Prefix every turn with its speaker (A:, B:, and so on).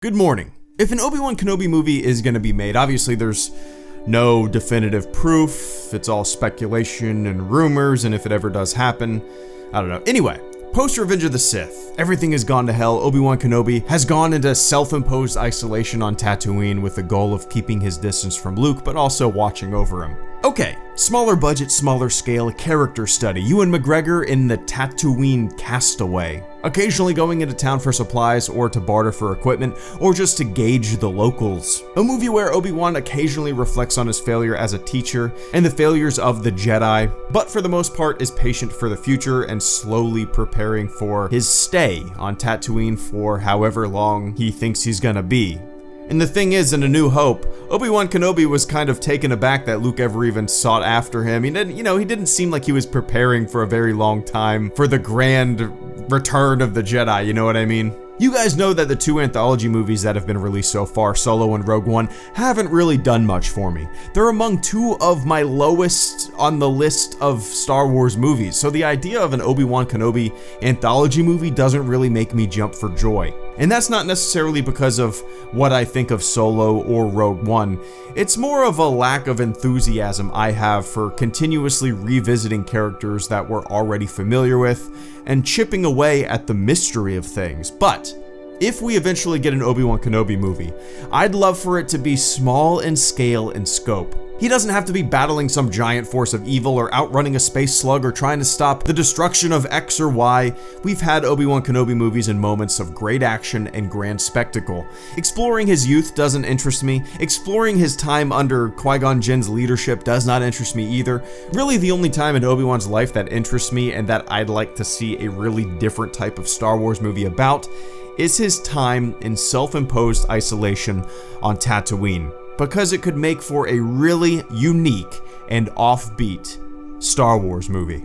A: Good morning. If an Obi-Wan Kenobi movie is going to be made, obviously there's no definitive proof, it's all speculation and rumors, and if it ever does happen, I don't know. Anyway, post Revenge of the Sith, everything has gone to hell. Obi-Wan Kenobi has gone into self-imposed isolation on Tatooine with the goal of keeping his distance from Luke, but also watching over him. Okay, smaller budget, smaller scale, character study. Ewan McGregor in the Tatooine Castaway. Occasionally going into town for supplies or to barter for equipment, or just to gauge the locals. A movie where Obi-Wan occasionally reflects on his failure as a teacher and the failures of the Jedi, but for the most part is patient for the future and slowly preparing for his stay on Tatooine for however long he thinks he's gonna be. And the thing is, in A New Hope, Obi-Wan Kenobi was kind of taken aback that Luke ever even sought after him. He didn't seem like he was preparing for a very long time for the grand return of the Jedi, you know what I mean? You guys know that the two anthology movies that have been released so far, Solo and Rogue One, haven't really done much for me. They're among two of my lowest on the list of Star Wars movies, so the idea of an Obi-Wan Kenobi anthology movie doesn't really make me jump for joy. And that's not necessarily because of what I think of Solo or Rogue One. It's more of a lack of enthusiasm I have for continuously revisiting characters that we're already familiar with and chipping away at the mystery of things. But if we eventually get an Obi-Wan Kenobi movie, I'd love for it to be small in scale and scope. He doesn't have to be battling some giant force of evil or outrunning a space slug or trying to stop the destruction of X or Y. We've had Obi-Wan Kenobi movies in moments of great action and grand spectacle. Exploring his youth doesn't interest me. Exploring his time under Qui-Gon Jinn's leadership does not interest me either. Really, the only time in Obi-Wan's life that interests me and that I'd like to see a really different type of Star Wars movie about is his time in self-imposed isolation on Tatooine, because it could make for a really unique and offbeat Star Wars movie.